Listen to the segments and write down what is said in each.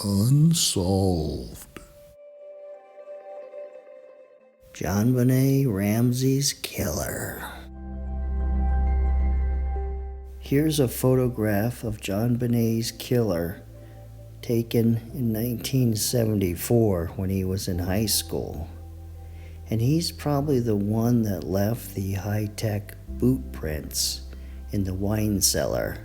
Unsolved. JonBenet Ramsey's killer. Here's a photograph of JonBenet's killer taken in 1974 when he was in high school. And he's probably the one that left the high-tech boot prints in the wine cellar.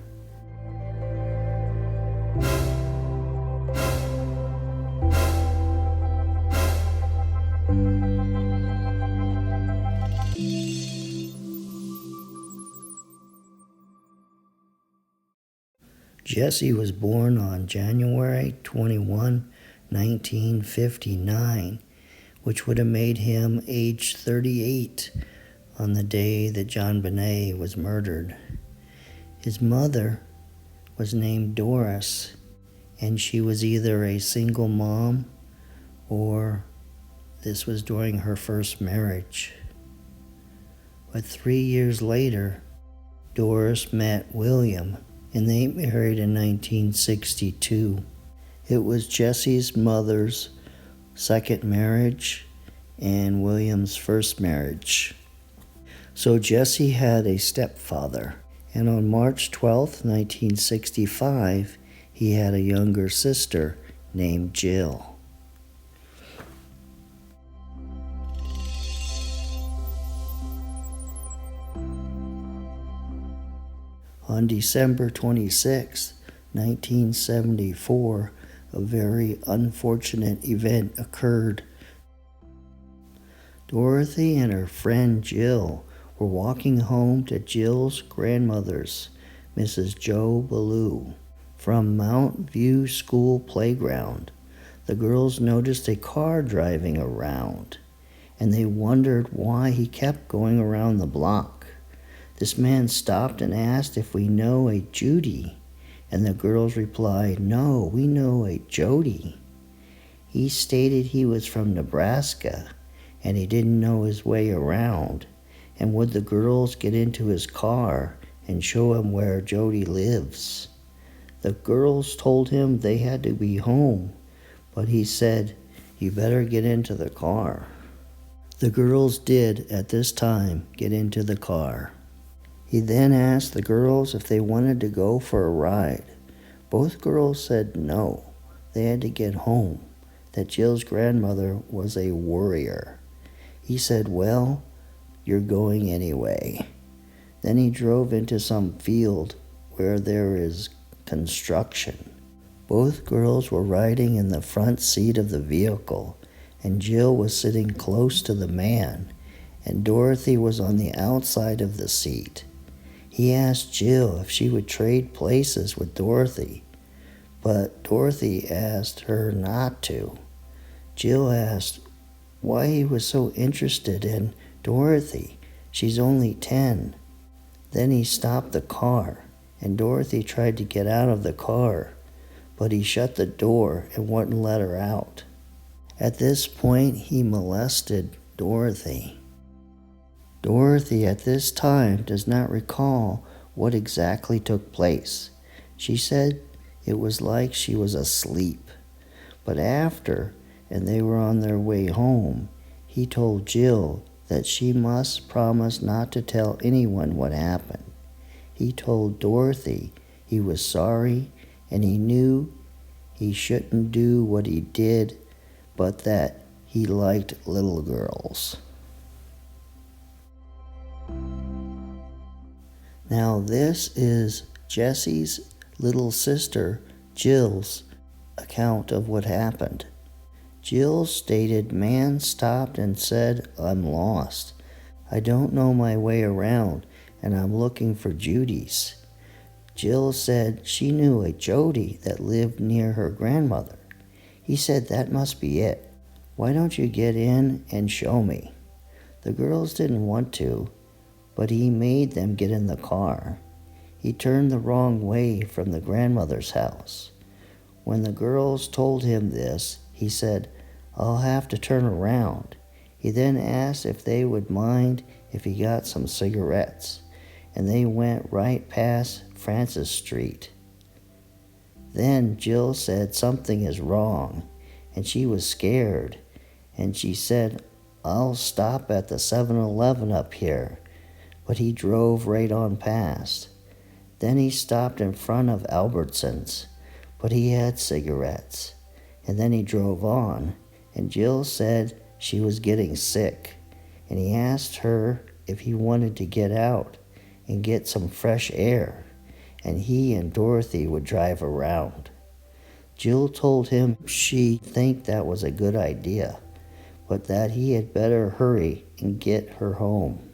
Jesse was born on January 21, 1959, which would have made him age 38 on the day that JonBenet was murdered. His mother was named Doris, and she was either a single mom or this was during her first marriage. But 3 years later, Doris met William, and they married in 1962. It was Jesse's mother's second marriage and William's first marriage. So Jesse had a stepfather, and on March 12, 1965, he had a younger sister named Jill. On December 26, 1974, a very unfortunate event occurred. Dorothy and her friend Jill were walking home to Jill's grandmother's, Mrs. Jo Ballou, from Mount View School playground. The girls noticed a car driving around, and they wondered why he kept going around the block. This man stopped and asked if we know a Judy, and the girls replied, "No, we know a Jody." He stated he was from Nebraska, and he didn't know his way around, and would the girls get into his car and show him where Jody lives. The girls told him they had to be home, but he said, "You better get into the car." The girls did, at this time, get into the car. He then asked the girls if they wanted to go for a ride. Both girls said no, they had to get home, that Jill's grandmother was a worrier. He said, "Well, you're going anyway." Then he drove into some field where there is construction. Both girls were riding in the front seat of the vehicle, and Jill was sitting close to the man, and Dorothy was on the outside of the seat. He asked Jill if she would trade places with Dorothy, but Dorothy asked her not to. Jill asked why he was so interested in Dorothy. She's only 10. Then he stopped the car, and Dorothy tried to get out of the car, but he shut the door and wouldn't let her out. At this point, he molested Dorothy. Dorothy at this time does not recall what exactly took place. She said it was like she was asleep. But after, and they were on their way home, he told Jill that she must promise not to tell anyone what happened. He told Dorothy he was sorry and he knew he shouldn't do what he did, but that he liked little girls. Now this is Jesse's little sister, Jill's, account of what happened. Jill stated, "Man stopped and said, 'I'm lost. I don't know my way around, and I'm looking for Judy's.' Jill said she knew a Jody that lived near her grandmother. He said, 'That must be it. Why don't you get in and show me?' The girls didn't want to, but he made them get in the car. He turned the wrong way from the grandmother's house. When the girls told him this, he said, 'I'll have to turn around.' He then asked if they would mind if he got some cigarettes, and they went right past Francis Street. Then Jill said something is wrong, and she was scared, and she said, "I'll stop at the 7-Eleven up here," but he drove right on past. Then he stopped in front of Albertsons, but he had cigarettes, and then he drove on, and Jill said she was getting sick, and he asked her if he wanted to get out and get some fresh air, and he and Dorothy would drive around. Jill told him she think that was a good idea, but that he had better hurry and get her home.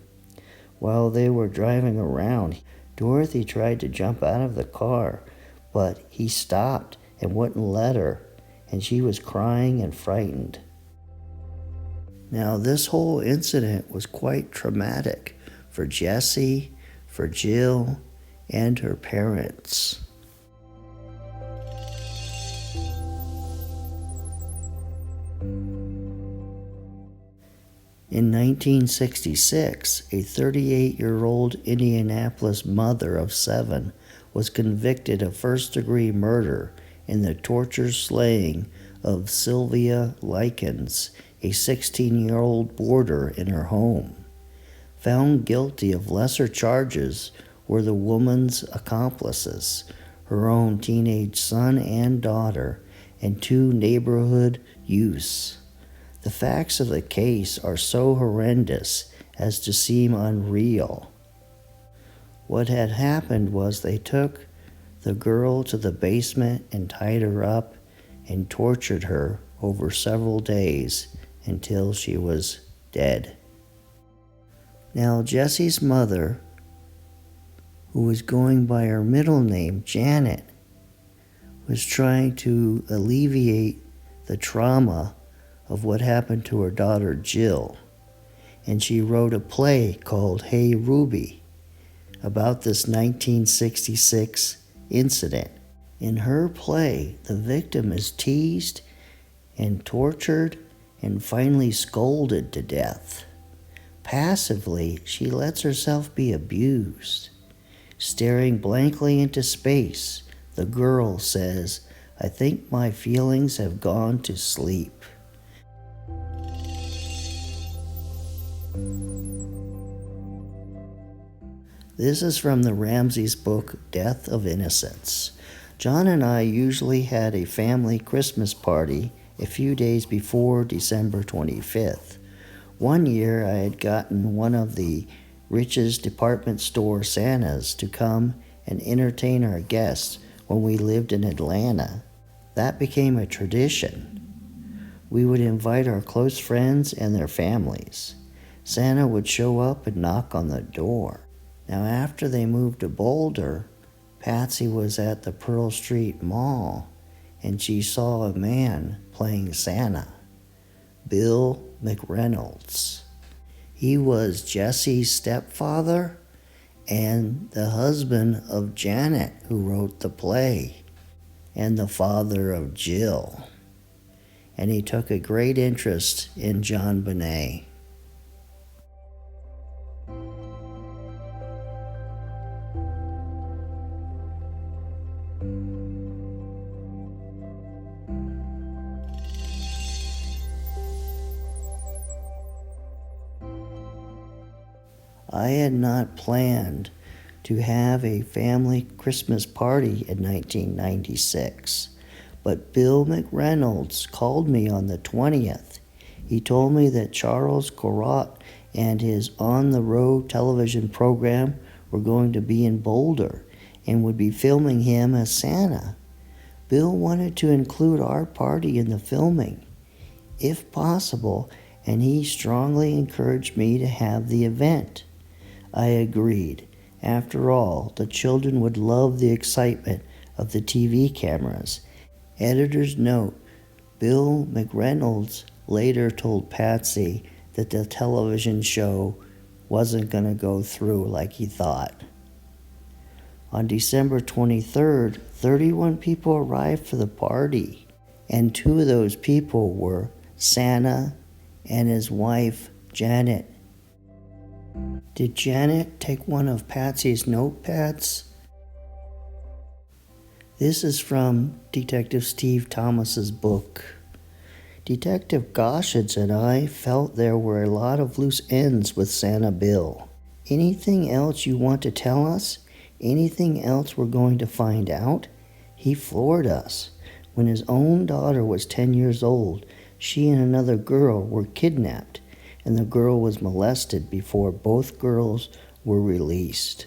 While they were driving around, Dorothy tried to jump out of the car, but he stopped and wouldn't let her, and she was crying and frightened. Now, this whole incident was quite traumatic for Jessie, for Jill, and her parents. In 1966, a 38-year-old Indianapolis mother of 7 was convicted of first-degree murder in the torture slaying of Sylvia Likens, a 16-year-old boarder in her home. Found guilty of lesser charges were the woman's accomplices, her own teenage son and daughter, and 2 neighborhood youths. The facts of the case are so horrendous as to seem unreal. What had happened was they took the girl to the basement and tied her up and tortured her over several days until she was dead. Now, Jessie's mother, who was going by her middle name, Janet, was trying to alleviate the trauma of what happened to her daughter Jill, and she wrote a play called Hey Ruby about this 1966 incident. In her play, the victim is teased and tortured and finally scolded to death. Passively, she lets herself be abused. Staring blankly into space, the girl says, "I think my feelings have gone to sleep." This is from the Ramsey's book, Death of Innocence. John and I usually had a family Christmas party a few days before December 25th. One year I had gotten one of the richest department store Santas to come and entertain our guests when we lived in Atlanta. That became a tradition. We would invite our close friends and their families. Santa would show up and knock on the door. Now, after they moved to Boulder, Patsy was at the Pearl Street Mall, and she saw a man playing Santa, Bill McReynolds. He was Jessie's stepfather and the husband of Janet, who wrote the play, and the father of Jill. And he took a great interest in JonBenet. I had not planned to have a family Christmas party in 1996, but Bill McReynolds called me on the 20th. He told me that Charles Corot and his On the Road television program were going to be in Boulder and would be filming him as Santa. Bill wanted to include our party in the filming, if possible, and he strongly encouraged me to have the event. I agreed. After all, the children would love the excitement of the TV cameras. Editor's note, Bill McReynolds later told Patsy that the television show wasn't going to go through like he thought. On December 23rd, 31 people arrived for the party, and 2 of those people were Santa and his wife, Janet. Did Janet take one of Patsy's notepads? This is from Detective Steve Thomas's book. Detective Goshage and I felt there were a lot of loose ends with Santa Bill. Anything else you want to tell us? Anything else we're going to find out? He floored us. When his own daughter was 10 years old, she and another girl were kidnapped, and the girl was molested before both girls were released.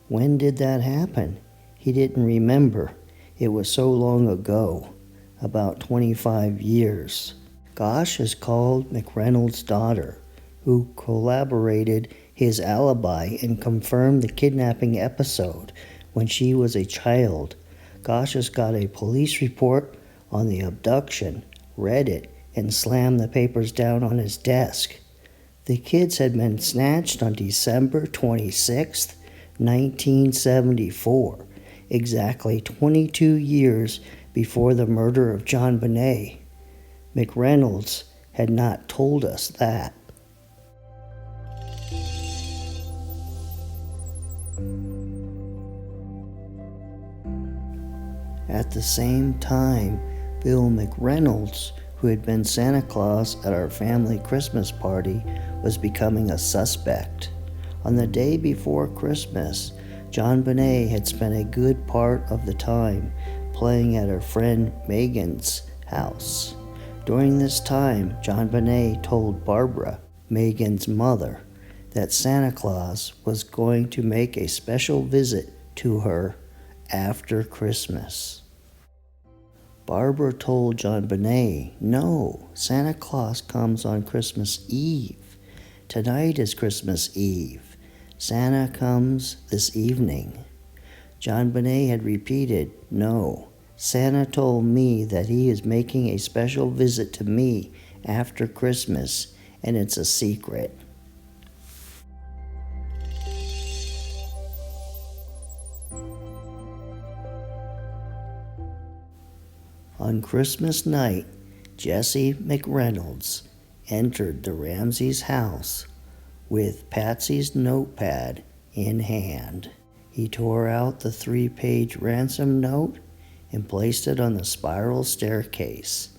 When did that happen? He didn't remember. It was so long ago, about 25 years. Gosh has called McReynolds' daughter, who corroborated his alibi and confirmed the kidnapping episode when she was a child. Gosh has got a police report on the abduction, read it, and slammed the papers down on his desk. The kids had been snatched on December 26th, 1974, exactly 22 years before the murder of JonBenet. McReynolds had not told us that. At the same time, Bill McReynolds, who had been Santa Claus at our family Christmas party, was becoming a suspect. On the day before Christmas, JonBenet had spent a good part of the time playing at her friend Megan's house. During this time, JonBenet told Barbara, Megan's mother, that Santa Claus was going to make a special visit to her after Christmas. Barbara told JonBenet, no, Santa Claus comes on Christmas Eve. Tonight is Christmas Eve. Santa comes this evening. JonBenet had repeated, no, Santa told me that he is making a special visit to me after Christmas, and it's a secret. On Christmas night, Jesse McReynolds entered the Ramsey's house with Patsy's notepad in hand. He tore out the 3-page ransom note and placed it on the spiral staircase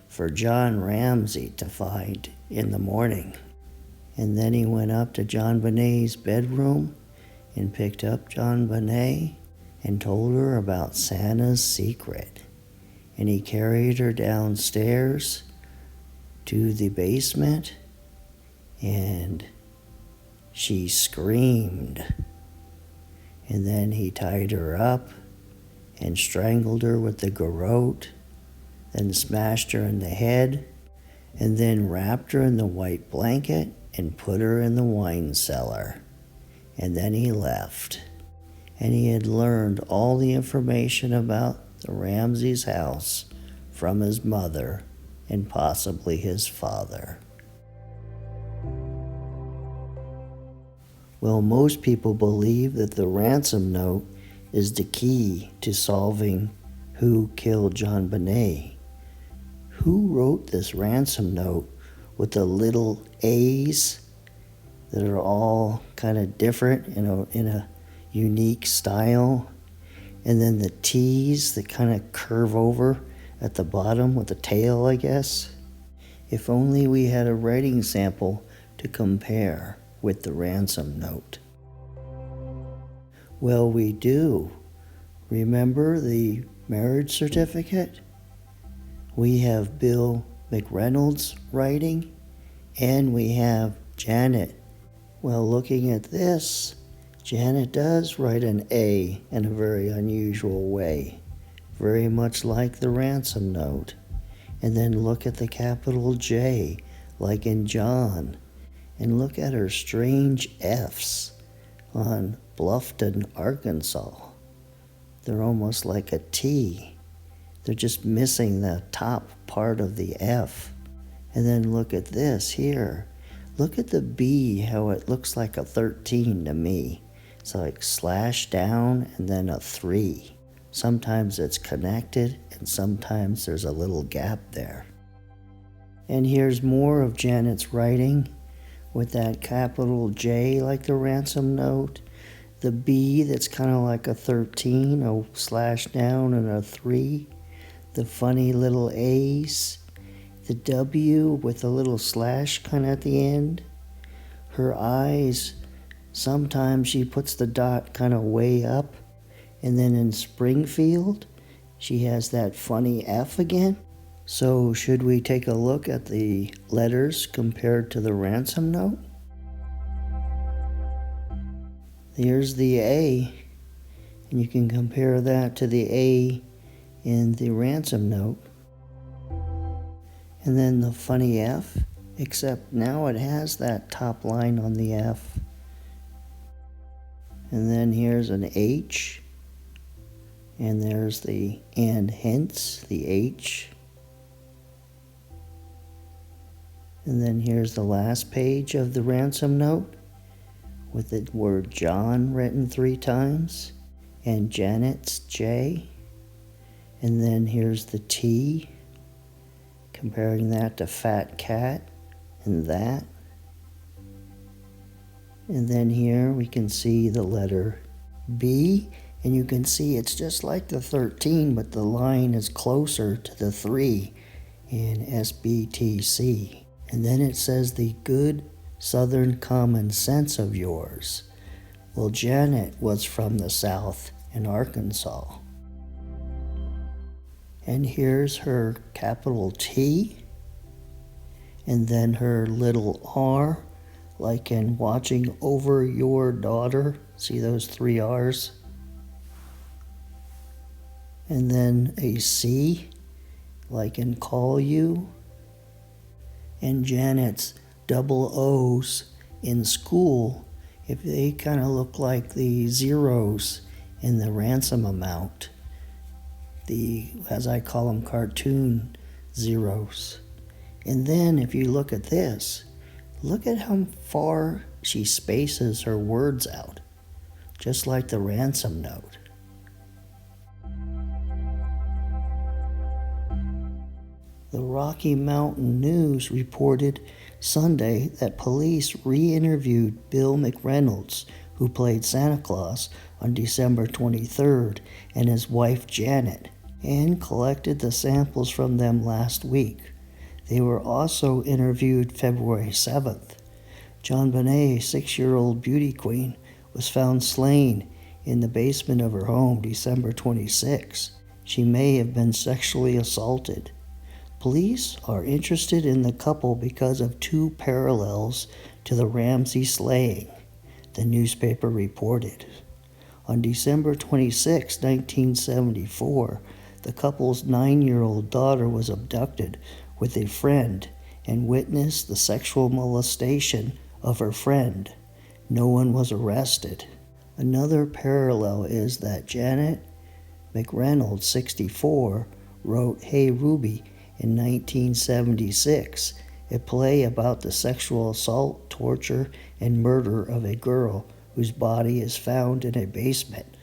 for John Ramsey to find in the morning. And then he went up to JonBenet's bedroom and picked up JonBenet and told her about Santa's secret. And he carried her downstairs to the basement, and she screamed. And then he tied her up and strangled her with the garrote, then smashed her in the head, and then wrapped her in the white blanket and put her in the wine cellar. And then he left. And he had learned all the information about the Ramsey's house from his mother and possibly his father. Well, most people believe that the ransom note is the key to solving who killed JonBenet. Who wrote this ransom note with the little A's that are all kind of different in a unique style? And then the T's that kind of curve over at the bottom with the tail, I guess. If only we had a writing sample to compare with the ransom note. Well, we do. Remember the marriage certificate? We have Bill McReynolds writing, and we have Janet. Well, looking at this, Janet does write an A in a very unusual way, very much like the ransom note. And then look at the capital J, like in John. And look at her strange F's on Bluffton, Arkansas. They're almost like a T. They're just missing the top part of the F. And then look at this here. Look at the B, how it looks like a 13 to me. It's like slash down and then a 3. Sometimes it's connected and sometimes there's a little gap there. And here's more of Janet's writing with that capital J like the ransom note, the B that's kind of like a 13, a slash down, and a 3, the funny little A's, the W with a little slash kind of at the end. Her eyes, sometimes she puts the dot kind of way up, and then in Springfield, she has that funny F again. So should we take a look at the letters compared to the ransom note? Here's the A, and you can compare that to the A in the ransom note. And then the funny F, except now it has that top line on the F. And then here's an H, and there's the and hence, the H. And then here's the last page of the ransom note with the word John written 3 times and Janet's J. And then here's the T, comparing that to fat cat and that. And then here we can see the letter B, and you can see it's just like the 13, but the line is closer to the 3 in SBTC. And then it says the good Southern common sense of yours. Well, Janet was from the South in Arkansas. And here's her capital T, and then her little R, like in watching over your daughter. See those 3 R's? And then a C, like in call you. And Janet's double O's in school, if they kind of look like the zeros in the ransom amount, the, as I call them, cartoon zeros. And then if you look at this, look at how far she spaces her words out, just like the ransom note. The Rocky Mountain News reported Sunday that police re-interviewed Bill McReynolds, who played Santa Claus on December 23rd, and his wife Janet, and collected the samples from them last week. They were also interviewed February 7th. JonBenet, 6-year-old beauty queen, was found slain in the basement of her home December 26. She may have been sexually assaulted. Police are interested in the couple because of 2 parallels to the Ramsey slaying, the newspaper reported. On December 26, 1974, the couple's 9-year-old daughter was abducted with a friend and witnessed the sexual molestation of her friend. No one was arrested. Another parallel is that Janet McReynolds, 64, wrote Hey Ruby in 1976, a play about the sexual assault, torture, and murder of a girl whose body is found in a basement.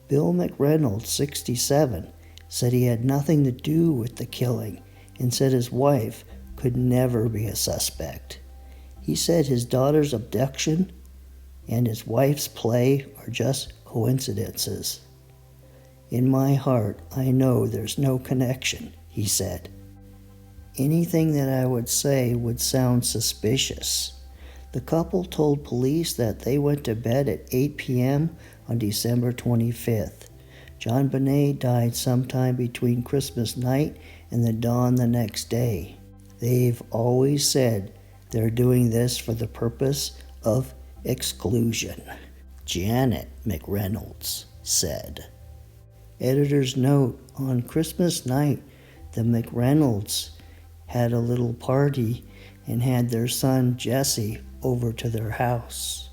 Bill McReynolds, 67, said he had nothing to do with the killing and said his wife could never be a suspect. He said his daughter's abduction and his wife's play are just coincidences. In my heart, I know there's no connection, he said. Anything that I would say would sound suspicious. The couple told police that they went to bed at 8 p.m. on December 25th. JonBenet died sometime between Christmas night and the dawn the next day. They've always said they're doing this for the purpose of exclusion, Janet McReynolds said. Editor's note: on Christmas night, the McReynolds had a little party and had their son Jesse over to their house.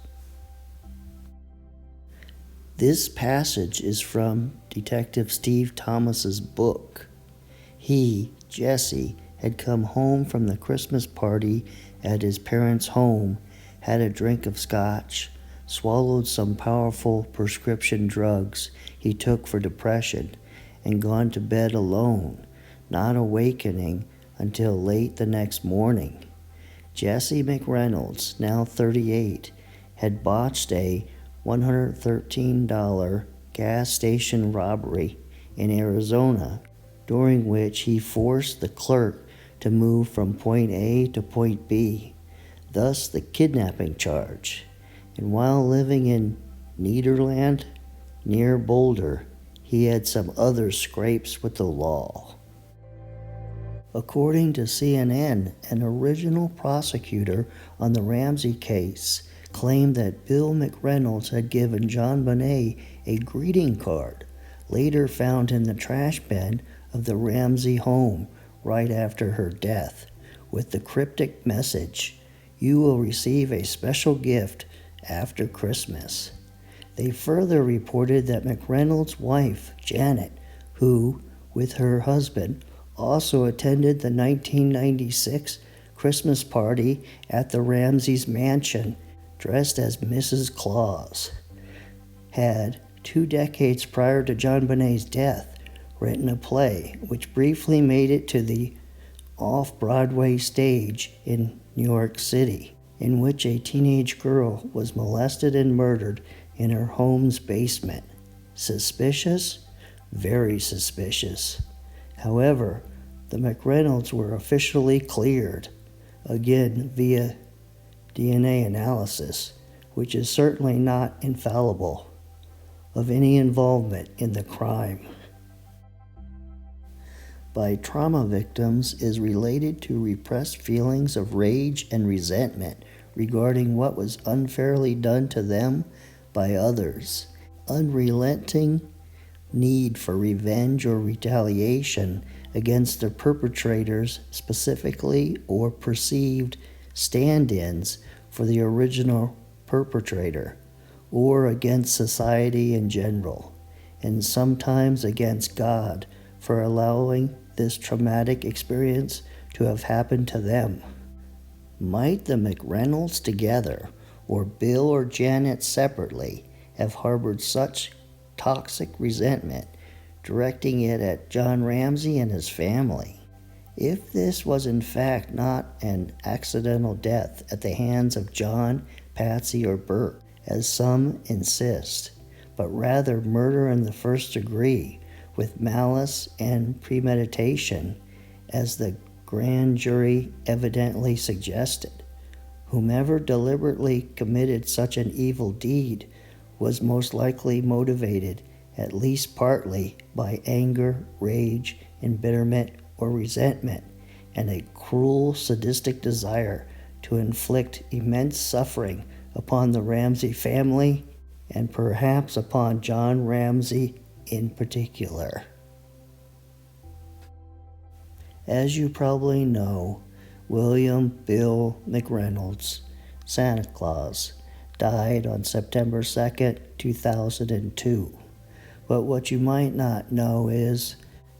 This passage is from Detective Steve Thomas's book. He, Jesse, had come home from the Christmas party at his parents' home, had a drink of scotch, swallowed some powerful prescription drugs he took for depression, and gone to bed alone, not awakening until late the next morning. Jesse McReynolds, now 38, had botched a $113 gas station robbery in Arizona, during which he forced the clerk to move from point A to point B, thus the kidnapping charge. And while living in Nederland, near Boulder, he had some other scrapes with the law. According to CNN, an original prosecutor on the Ramsey case claimed that Bill McReynolds had given JonBenet a greeting card, later found in the trash bin of the Ramsey home right after her death, with the cryptic message, "You will receive a special gift after Christmas." They further reported that McReynolds' wife, Janet, who, with her husband, also attended the 1996 Christmas party at the Ramsey's mansion, dressed as Mrs. Claus, had, 2 decades prior to JonBenet's death, written a play which briefly made it to the off-Broadway stage in New York City, in which a teenage girl was molested and murdered in her home's basement. Suspicious? Very suspicious. However, the McReynolds were officially cleared, again via DNA analysis, which is certainly not infallible, of any involvement in the crime. By trauma victims is related to repressed feelings of rage and resentment regarding what was unfairly done to them by others, unrelenting need for revenge or retaliation against the perpetrators specifically, or perceived stand-ins for the original perpetrator, or against society in general, and sometimes against God for allowing this traumatic experience to have happened to them. Might the McReynolds together, or Bill or Janet separately, have harbored such toxic resentment, directing it at John Ramsey and his family? If this was in fact not an accidental death at the hands of John, Patsy, or Bert, as some insist, but rather murder in the first degree with malice and premeditation, as the grand jury evidently suggested, whomever deliberately committed such an evil deed was most likely motivated, at least partly, by anger, rage, embitterment, or resentment, and a cruel, sadistic desire to inflict immense suffering upon the Ramsey family, and perhaps upon John Ramsey in particular. As you probably know, William Bill McReynolds, Santa Claus, died on September 2nd, 2002. But what you might not know is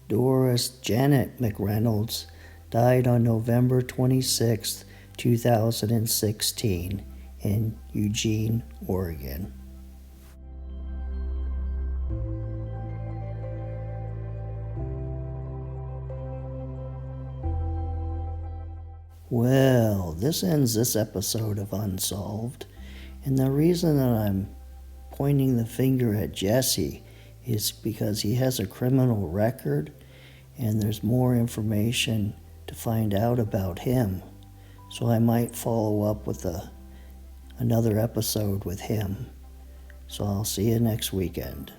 Doris Janet McReynolds died on November 26, 2016 in Eugene, Oregon. Well, this ends this episode of Unsolved, and the reason that I'm pointing the finger at Jesse is because he has a criminal record, and there's more information to find out about him. So I might follow up with another episode with him. So I'll see you next weekend.